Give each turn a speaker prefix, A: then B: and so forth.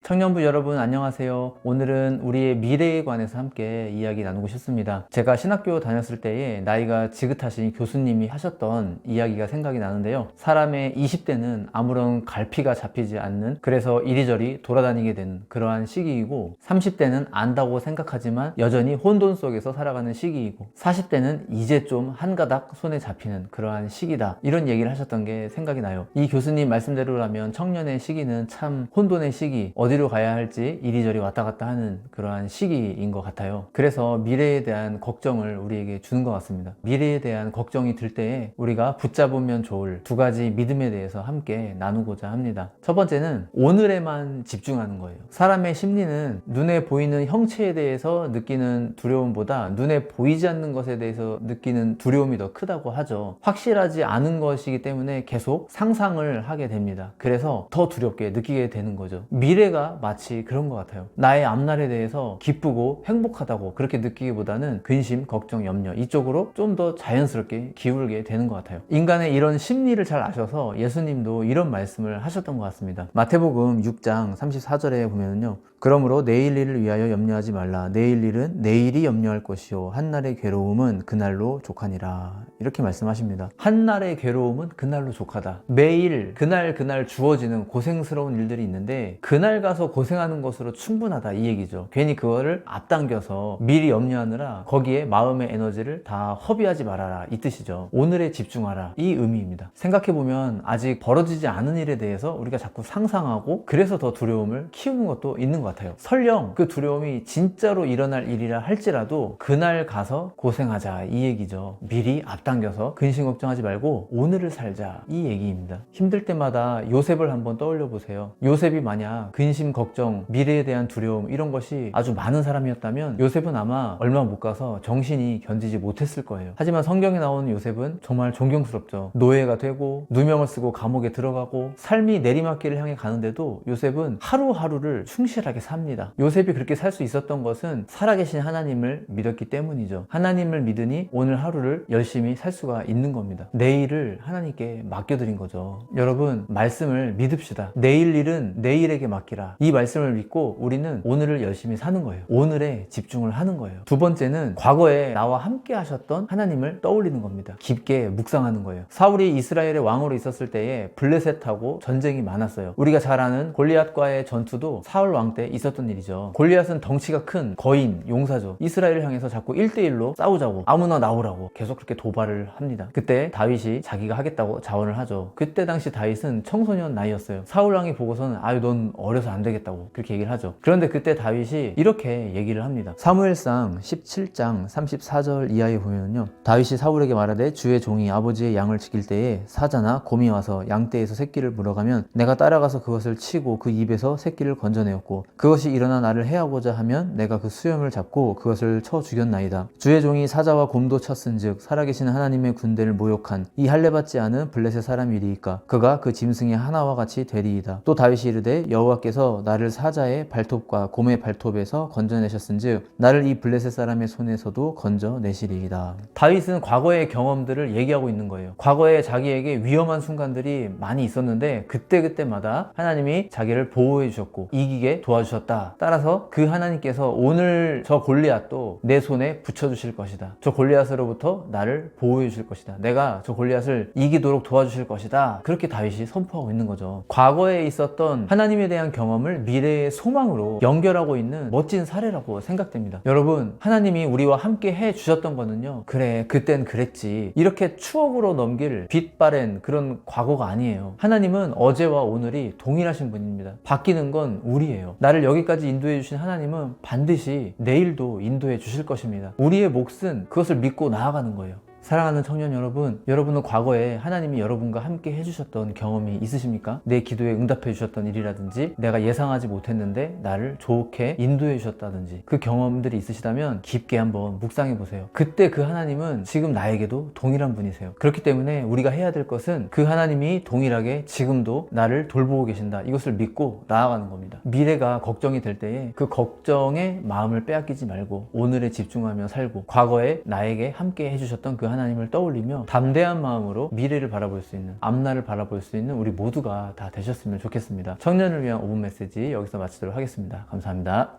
A: 청년부 여러분 안녕하세요. 오늘은 우리의 미래에 관해서 함께 이야기 나누고 싶습니다. 제가 신학교 다녔을 때에 나이가 지긋하신 교수님이 하셨던 이야기가 생각이 나는데요. 사람의 20대는 아무런 갈피가 잡히지 않는, 그래서 이리저리 돌아다니게 되는 그러한 시기이고, 30대는 안다고 생각하지만 여전히 혼돈 속에서 살아가는 시기이고, 40대는 이제 좀 한가닥 손에 잡히는 그러한 시기다, 이런 얘기를 하셨던 게 생각이 나요. 이 교수님 말씀대로라면 청년의 시기는 참 혼돈의 시기, 어디로 가야 할지 이리저리 왔다 갔다 하는 그러한 시기인 것 같아요. 그래서 미래에 대한 걱정을 우리에게 주는 것 같습니다. 미래에 대한 걱정이 들 때에 우리가 붙잡으면 좋을 두 가지 믿음에 대해서 함께 나누고자 합니다. 첫 번째는 오늘에만 집중하는 거예요. 사람의 심리는 눈에 보이는 형체에 대해서 느끼는 두려움보다 눈에 보이지 않는 것에 대해서 느끼는 두려움이 더 크다고 하죠. 확실하지 않은 것이기 때문에 계속 상상을 하게 됩니다. 그래서 더 두렵게 느끼게 되는 거죠. 미래가 마치 그런 것 같아요. 나의 앞날에 대해서 기쁘고 행복하다고 그렇게 느끼기보다는 근심, 걱정, 염려 이쪽으로 좀 더 자연스럽게 기울게 되는 것 같아요. 인간의 이런 심리를 잘 아셔서 예수님도 이런 말씀을 하셨던 것 같습니다. 마태복음 6장 34절에 보면요, 그러므로 내일 일을 위하여 염려하지 말라. 내일 일은 내일이 염려할 것이요 한날의 괴로움은 그날로 족하니라. 이렇게 말씀하십니다. 한날의 괴로움은 그날로 족하다. 매일 그날 주어지는 고생스러운 일들이 있는데 그날 가서 고생하는 것으로 충분하다, 이 얘기죠. 괜히 그거를 앞당겨서 미리 염려하느라 거기에 마음의 에너지를 다 허비하지 말아라, 이 뜻이죠. 오늘에 집중하라, 이 의미입니다. 생각해보면 아직 벌어지지 않은 일에 대해서 우리가 자꾸 상상하고 그래서 더 두려움을 키우는 것도 있는 것 같아요. 설령 그 두려움이 진짜로 일어날 일이라 할지라도 그날 가서 고생하자, 이 얘기죠. 미리 앞당겨서 근심 걱정하지 말고 오늘을 살자, 이 얘기입니다. 힘들 때마다 요셉을 한번 떠올려 보세요. 요셉이 만약 근심 걱정, 미래에 대한 두려움 이런 것이 아주 많은 사람이었다면 요셉은 아마 얼마 못 가서 정신이 견디지 못했을 거예요. 하지만 성경에 나오는 요셉은 정말 존경스럽죠. 노예가 되고 누명을 쓰고 감옥에 들어가고 삶이 내리막길을 향해 가는데도 요셉은 하루하루를 충실하게 삽니다. 요셉이 그렇게 살 수 있었던 것은 살아계신 하나님을 믿었기 때문이죠. 하나님을 믿으니 오늘 하루를 열심히 살 수가 있는 겁니다. 내일을 하나님께 맡겨드린 거죠. 여러분, 말씀을 믿읍시다. 내일 일은 내일에게 맡기라. 이 말씀을 믿고 우리는 오늘을 열심히 사는 거예요. 오늘에 집중을 하는 거예요. 두 번째는 과거에 나와 함께 하셨던 하나님을 떠올리는 겁니다. 깊게 묵상하는 거예요. 사울이 이스라엘의 왕으로 있었을 때에 블레셋하고 전쟁이 많았어요. 우리가 잘 아는 골리앗과의 전투도 사울 왕 때 있었던 일이죠. 골리앗은 덩치가 큰 거인, 용사죠. 이스라엘을 향해서 자꾸 1대1로 싸우자고, 아무나 나오라고 계속 그렇게 도발을 합니다. 그때 다윗이 자기가 하겠다고 자원을 하죠. 그때 당시 다윗은 청소년 나이였어요. 사울 왕이 보고서는 아유, 넌 어려서 안 되겠다고 그렇게 얘기를 하죠. 그런데 그때 다윗이 이렇게 얘기를 합니다. 사무엘상 17장 34절 이하에 보면요, 다윗이 사울에게 말하되 주의 종이 아버지의 양을 지킬 때에 사자나 곰이 와서 양떼에서 새끼를 물어가면 내가 따라가서 그것을 치고 그 입에서 새끼를 건져내었고 그것이 일어나 나를 해하고자 하면 내가 그 수염을 잡고 그것을 쳐 죽였나이다. 주의 종이 사자와 곰도 쳤은즉 살아계신 하나님의 군대를 모욕한 이 할례받지 않은 블레셋 사람이리이까 그가 그 짐승의 하나와 같이 되리이다. 또 다윗이 이르되 여호와께서 나를 사자의 발톱과 곰의 발톱에서 건져내셨은즉 나를 이 블레셋 사람의 손에서도 건져내시리이다. 다윗은 과거의 경험들을 얘기하고 있는 거예요. 과거에 자기에게 위험한 순간들이 많이 있었는데 그때마다 하나님이 자기를 보호해 주셨고 이기게 도와주셨다. 따라서 그 하나님께서 오늘 저 골리앗도 내 손에 붙여주실 것이다. 저 골리앗으로부터 나를 보호해 주실 것이다. 내가 저 골리앗을 이기도록 도와주실 것이다. 그렇게 다윗이 선포하고 있는 거죠. 과거에 있었던 하나님에 대한 경험을 미래의 소망으로 연결하고 있는 멋진 사례라고 생각됩니다. 여러분, 하나님이 우리와 함께 해 주셨던 거는요, 그래 그땐 그랬지, 이렇게 추억으로 넘길 빛바랜 그런 과거가 아니에요. 하나님은 어제와 오늘이 동일하신 분입니다. 바뀌는 건 우리예요. 나를 여기까지 인도해 주신 하나님은 반드시 내일도 인도해 주실 것입니다. 우리의 몫은 그것을 믿고 나아가는 거예요. 사랑하는 청년 여러분, 여러분은 과거에 하나님이 여러분과 함께 해주셨던 경험이 있으십니까? 내 기도에 응답해 주셨던 일이라든지 내가 예상하지 못했는데 나를 좋게 인도해 주셨다든지 그 경험들이 있으시다면 깊게 한번 묵상해 보세요. 그때 그 하나님은 지금 나에게도 동일한 분이세요. 그렇기 때문에 우리가 해야 될 것은 그 하나님이 동일하게 지금도 나를 돌보고 계신다, 이것을 믿고 나아가는 겁니다. 미래가 걱정이 될 때에 그 걱정에 마음을 빼앗기지 말고 오늘에 집중하며 살고 과거에 나에게 함께 해주셨던 그 하나님 하나님을 떠올리며 담대한 마음으로 미래를 바라볼 수 있는, 앞날을 바라볼 수 있는 우리 모두가 다 되셨으면 좋겠습니다. 청년을 위한 5분 메시지 여기서 마치도록 하겠습니다. 감사합니다.